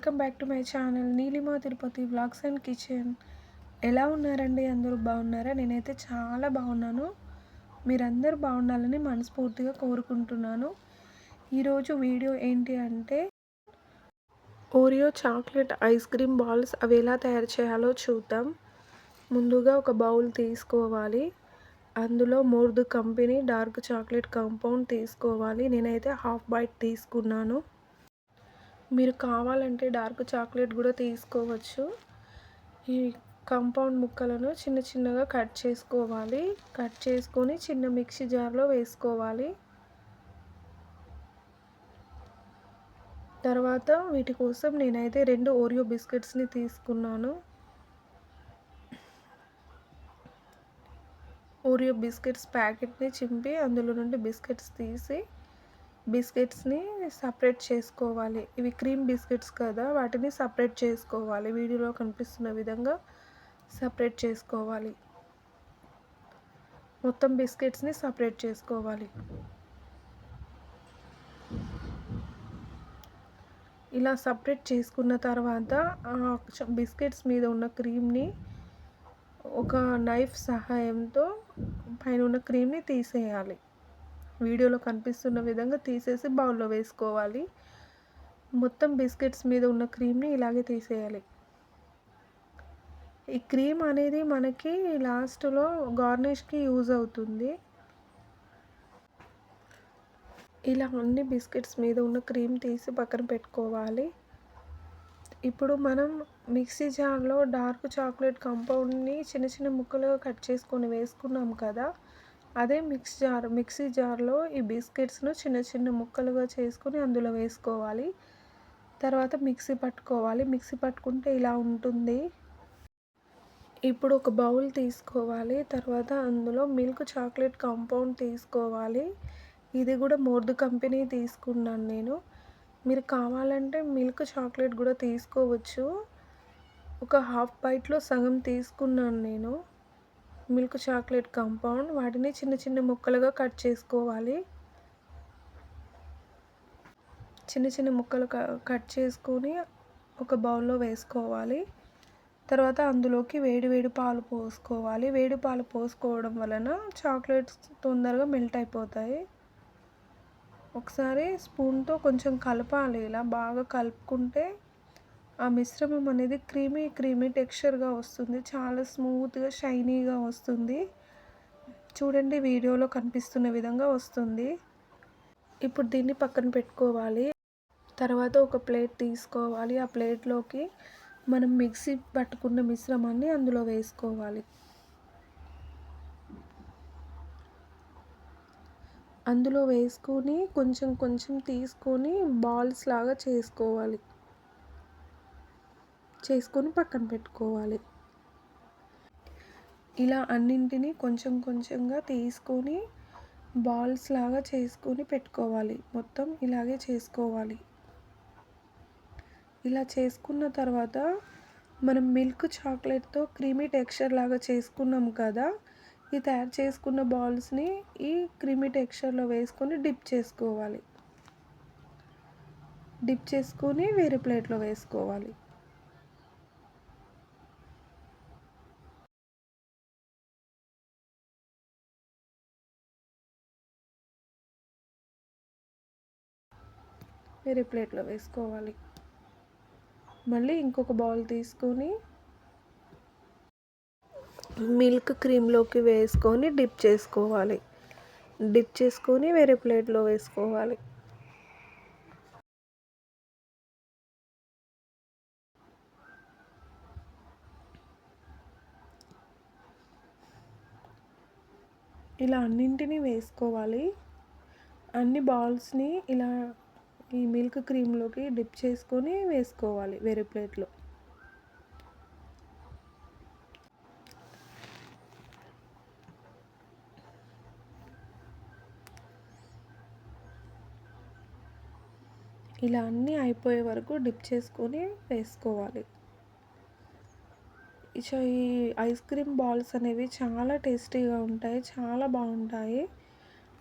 Welcome back to my channel Neelima Tirupati vlogs and kitchen. ఎలా ఉన్నారండి? అందరూ బాగున్నారా? నేనైతే చాలా బాగున్నాను. మీరందరూ బాగుండాలని మనస్ఫూర్తిగా కోరుకుంటున్నాను. ఈరోజు వీడియో ఏంటి అంటే Oreo chocolate ice cream balls అవి ఎలా తయారు చేయాలో చూద్దాం. ముందుగా ఒక బౌల్ తీసుకోవాలి. అందులో మోర్దు కంపెనీ డార్క్ చాక్లెట్ కాంపౌండ్ తీసుకోవాలి. నేనైతే హాఫ్ బైట్ తీసుకున్నాను. మీరు కావాలంటే డార్క్ చాక్లెట్ కూడా తీసుకోవచ్చు. ఈ కాంపౌండ్ ముక్కలను చిన్న చిన్నగా కట్ చేసుకోవాలి. కట్ చేసుకొని చిన్న మిక్సీ జార్లో వేసుకోవాలి. తర్వాత వీటి కోసం నేనైతే 2 ఓరియో బిస్కెట్స్ని తీసుకున్నాను. ఓరియో బిస్కెట్స్ ప్యాకెట్ని చింపి అందులో నుండి బిస్కెట్స్ తీసి బిస్కెట్స్ని సపరేట్ చేసుకోవాలి. ఇవి క్రీమ్ బిస్కెట్స్ కదా, వాటిని సపరేట్ చేసుకోవాలి. వీడియోలో కనిపిస్తున్న విధంగా సపరేట్ చేసుకోవాలి. మొత్తం బిస్కెట్స్ని సపరేట్ చేసుకోవాలి. ఇలా సపరేట్ చేసుకున్న తర్వాత బిస్కెట్స్ మీద ఉన్న క్రీమ్ని ఒక నైఫ్ సహాయంతో పైన ఉన్న క్రీమ్ని తీసేయాలి. వీడియోలో కనిపిస్తున్న విధంగా తీసేసి బౌల్లో వేసుకోవాలి. మొత్తం బిస్కెట్స్ మీద ఉన్న క్రీమ్ని ఇలాగే తీసేయాలి. ఈ క్రీమ్ అనేది మనకి లాస్ట్లో గార్నిష్కి యూజ్ అవుతుంది. ఇలా అన్ని బిస్కెట్స్ మీద ఉన్న క్రీమ్ తీసి పక్కన పెట్టుకోవాలి. ఇప్పుడు మనం మిక్సీ జార్లో డార్క్ చాక్లెట్ కాంపౌండ్ని చిన్న చిన్న ముక్కలుగా కట్ చేసుకొని వేసుకున్నాం కదా, అదే మిక్సీ జార్లో ఈ బిస్కెట్స్ను చిన్న చిన్న ముక్కలుగా చేసుకొని అందులో వేసుకోవాలి. తర్వాత మిక్సీ పట్టుకోవాలి. మిక్సీ పట్టుకుంటే ఇలా ఉంటుంది. ఇప్పుడు ఒక బౌల్ తీసుకోవాలి. తర్వాత అందులో మిల్క్ చాక్లెట్ కాంపౌండ్ తీసుకోవాలి. ఇది కూడా మోర్దు కంపెనీ తీసుకున్నాను నేను. మీరు కావాలంటే మిల్క్ చాక్లెట్ కూడా తీసుకోవచ్చు. ఒక హాఫ్ బైట్లో సగం తీసుకున్నాను నేను మిల్క్ చాక్లెట్ కాంపౌండ్. వాటిని చిన్న చిన్న ముక్కలుగా కట్ చేసుకోవాలి. చిన్న చిన్న ముక్కలు కట్ చేసుకొని ఒక బౌల్లో వేసుకోవాలి. తర్వాత అందులోకి వేడి పాలు పోసుకోవాలి. వేడి పాలు పోసుకోవడం వలన చాక్లెట్స్ తొందరగా మెల్ట్ అయిపోతాయి. ఒకసారి స్పూన్తో కొంచెం కలపాలి. ఇలా బాగా కలుపుకుంటే ఆ మిశ్రమం అనేది క్రీమీ టెక్స్చర్గా వస్తుంది. చాలా స్మూత్గా షైనీగా వస్తుంది. చూడండి, వీడియోలో కనిపిస్తున్న విధంగా వస్తుంది. ఇప్పుడు దీన్ని పక్కన పెట్టుకోవాలి. తర్వాత ఒక ప్లేట్ తీసుకోవాలి. ఆ ప్లేట్లోకి మనం మిక్సీ పట్టుకున్న మిశ్రమాన్ని అందులో వేసుకోవాలి. అందులో వేసుకొని కొంచెం తీసుకొని బాల్స్ లాగా చేసుకొని పక్కన పెట్టుకోవాలి. ఇలా అన్నింటినీ కొంచెంగా తీసుకొని బాల్స్ లాగా చేసుకొని పెట్టుకోవాలి. మొత్తం ఇలాగే చేసుకోవాలి. ఇలా చేసుకున్న తర్వాత మనం మిల్క్ చాక్లెట్తో క్రీమీ టెక్స్చర్ లాగా చేసుకున్నాం కదా, ఈ తయారు చేసుకున్న బాల్స్ని ఈ క్రీమీ టెక్స్చర్లో వేసుకొని డిప్ చేసుకోవాలి. డిప్ చేసుకొని వేరే ప్లేట్లో వేసుకోవాలి. వేరే ప్లేట్లో వేసుకోవాలి. మళ్ళీ ఇంకొక బౌల్ తీసుకొని మిల్క్ క్రీమ్లోకి వేసుకొని డిప్ చేసుకోవాలి. డిప్ చేసుకొని వేరే ప్లేట్లో వేసుకోవాలి. ఇలా అన్నింటినీ వేసుకోవాలి. అన్ని బాల్స్ని ఇలా ఈ మిల్క్ క్రీమ్లోకి డిప్ చేసుకొని వేసుకోవాలి వేరే ప్లేట్లో. ఇలా అన్నీ అయిపోయే వరకు డిప్ చేసుకొని వేసుకోవాలి. ఈ ఐస్ క్రీమ్ బాల్స్ అనేవి చాలా టేస్టీగా ఉంటాయి, చాలా బాగుంటాయి.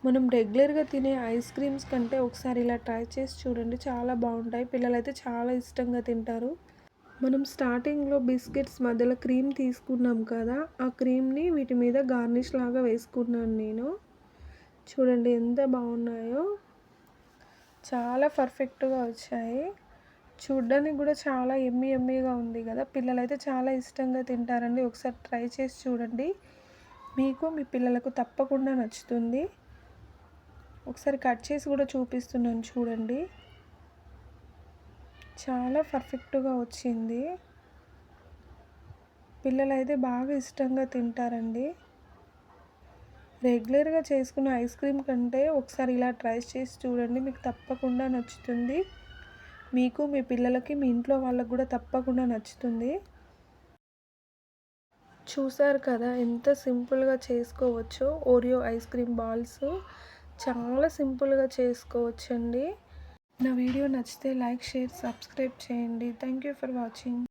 మనం రెగ్యులర్గా తినే ఐస్ క్రీమ్స్ కంటే ఒకసారి ఇలా ట్రై చేసి చూడండి, చాలా బాగుంటాయి. పిల్లలైతే చాలా ఇష్టంగా తింటారు. మనం స్టార్టింగ్లో బిస్కెట్స్ మధ్యలో క్రీమ్ తీసుకున్నాం కదా, ఆ క్రీమ్ని వీటి మీద గార్నిష్ లాగా వేసుకున్నాను నేను. చూడండి ఎంత బాగున్నాయో, చాలా పర్ఫెక్ట్గా వచ్చాయి. చూడ్డానికి కూడా చాలా ఎమ్మీగా ఉంది కదా, పిల్లలైతే చాలా ఇష్టంగా తింటారండి. ఒకసారి ట్రై చేసి చూడండి, మీకు మీ పిల్లలకు తప్పకుండా నచ్చుతుంది. ఒకసారి కట్ చేసి కూడా చూపిస్తున్నాను చూడండి, చాలా పర్ఫెక్ట్గా వచ్చింది. పిల్లలైతే బాగా ఇష్టంగా తింటారండి. రెగ్యులర్గా చేసుకున్న ఐస్ క్రీమ్ కంటే ఒకసారి ఇలా ట్రై చేసి చూడండి, మీకు తప్పకుండా నచ్చుతుంది. మీకు, మీ పిల్లలకి, మీ ఇంట్లో వాళ్ళకు కూడా తప్పకుండా నచ్చుతుంది. చూసారు కదా ఎంత సింపుల్గా చేసుకోవచ్చో ఓరియో ఐస్ క్రీమ్ బాల్స్. చాలా సింపుల్గా చేసుకోవచ్చండి. నా వీడియో నచ్చితే లైక్, షేర్, సబ్స్క్రైబ్ చేయండి. Thank you for watching.